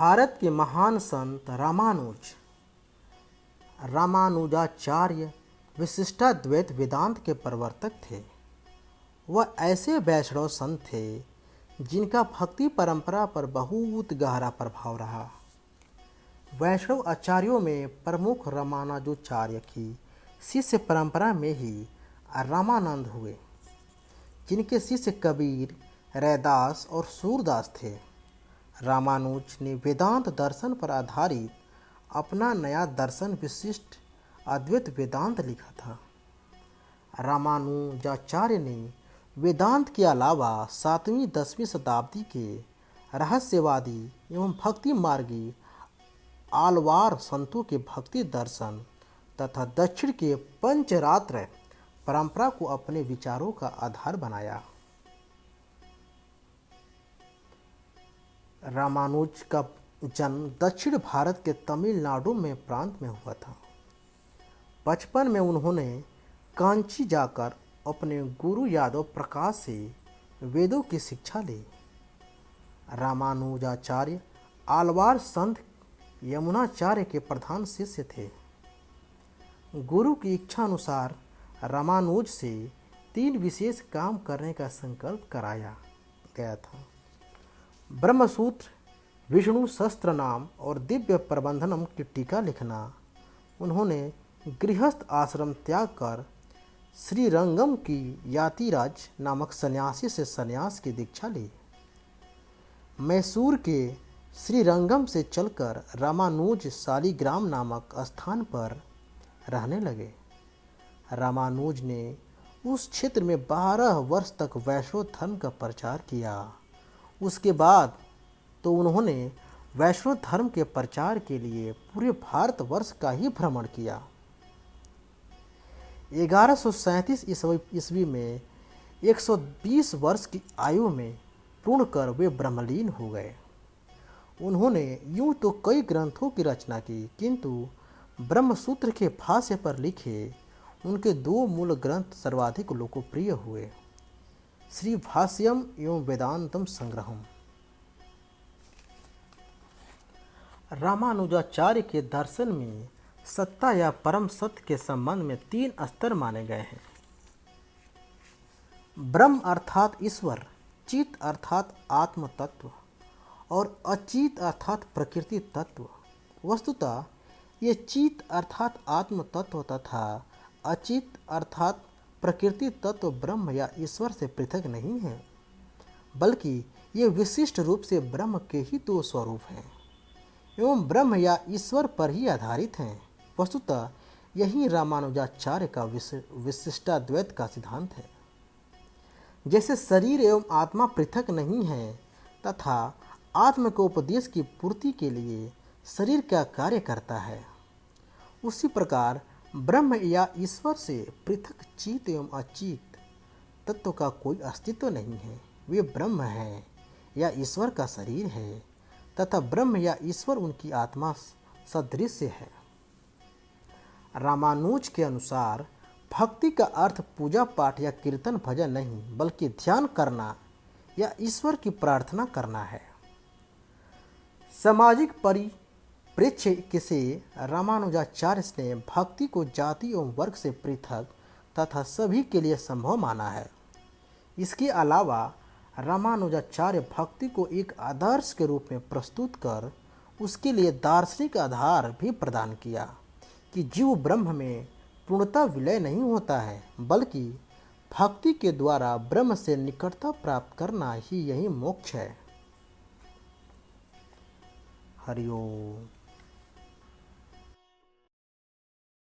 भारत के महान संत रामानुजाचार्य विशिष्टाद्वैत वेदांत के प्रवर्तक थे। वह ऐसे वैष्णव संत थे जिनका भक्ति परंपरा पर बहुत गहरा प्रभाव रहा। वैष्णव आचार्यों में प्रमुख रामानुजाचार्य की शिष्य परंपरा में ही रामानंद हुए, जिनके शिष्य कबीर, रैदास और सूरदास थे। रामानुज ने वेदांत दर्शन पर आधारित अपना नया दर्शन विशिष्ट अद्वैत वेदांत लिखा था। रामानुजाचार्य ने वेदांत के अलावा 7वीं-10वीं शताब्दी के रहस्यवादी एवं भक्ति मार्गी आलवार संतों के भक्ति दर्शन तथा दक्षिण के पंचरात्र परंपरा को अपने विचारों का आधार बनाया। रामानुज का जन्म दक्षिण भारत के तमिलनाडु में प्रांत में हुआ था। बचपन में उन्होंने कांची जाकर अपने गुरु यादव प्रकाश से वेदों की शिक्षा ली। रामानुजाचार्य आलवार संत यमुनाचार्य के प्रधान शिष्य थे। गुरु की इच्छा अनुसार रामानुज से 3 विशेष काम करने का संकल्प कराया गया था: ब्रह्मसूत्र, विष्णु सहस्त्रनाम और दिव्य प्रबंधनम की टीका लिखना। उन्होंने गृहस्थ आश्रम त्याग कर श्रीरंगम की यातिराज नामक सन्यासी से सन्यास की दीक्षा ली। मैसूर के श्रीरंगम से चलकर रामानुज शालिग्राम नामक स्थान पर रहने लगे। रामानुज ने उस क्षेत्र में 12 वर्ष तक वैष्णव धर्म का प्रचार किया। उसके बाद तो उन्होंने वैष्णव धर्म के प्रचार के लिए पूरे भारतवर्ष का ही भ्रमण किया। 1137 ईस्वी में 120 वर्ष की आयु में पूर्ण कर वे ब्रह्मलीन हो गए। उन्होंने यूं तो कई ग्रंथों की रचना की, किंतु ब्रह्मसूत्र के भाष्य पर लिखे उनके 2 मूल ग्रंथ सर्वाधिक लोकप्रिय हुए: श्री भाष्यम एवं वेदांतम संग्रहम। रामानुजाचार्य के दर्शन में सत्ता या परम सत्य के संबंध में 3 स्तर माने गए हैं: ब्रह्म अर्थात ईश्वर, चित अर्थात आत्म तत्व और अचित अर्थात प्रकृति तत्व। वस्तुतः ये चित अर्थात आत्म तत्व तथा अचित अर्थात प्रकृति तत्व ब्रह्म या ईश्वर से पृथक नहीं है, बल्कि ये विशिष्ट रूप से ब्रह्म के ही 2 स्वरूप हैं एवं ब्रह्म या ईश्वर पर ही आधारित हैं। वस्तुतः यही रामानुजाचार्य का विशिष्टाद्वैत का सिद्धांत है। जैसे शरीर एवं आत्मा पृथक नहीं है तथा आत्म के उपदेश की पूर्ति के लिए शरीर का कार्य करता है, उसी प्रकार ब्रह्म या ईश्वर से पृथक चित एवं अचित तत्व का कोई अस्तित्व नहीं है। वे ब्रह्म हैं या ईश्वर का शरीर है तथा ब्रह्म या ईश्वर उनकी आत्मा सदृश है। रामानुज के अनुसार भक्ति का अर्थ पूजा पाठ या कीर्तन भजन नहीं, बल्कि ध्यान करना या ईश्वर की प्रार्थना करना है। सामाजिक परिप्रेक्ष्य से रामानुजाचार्य ने भक्ति को जाति एवं वर्ग से पृथक तथा सभी के लिए संभव माना है। इसके अलावा रामानुजाचार्य भक्ति को एक आदर्श के रूप में प्रस्तुत कर उसके लिए दार्शनिक आधार भी प्रदान किया कि जीव ब्रह्म में पूर्णतः विलय नहीं होता है, बल्कि भक्ति के द्वारा ब्रह्म से निकटता प्राप्त करना ही यही मोक्ष है। हरि ओम।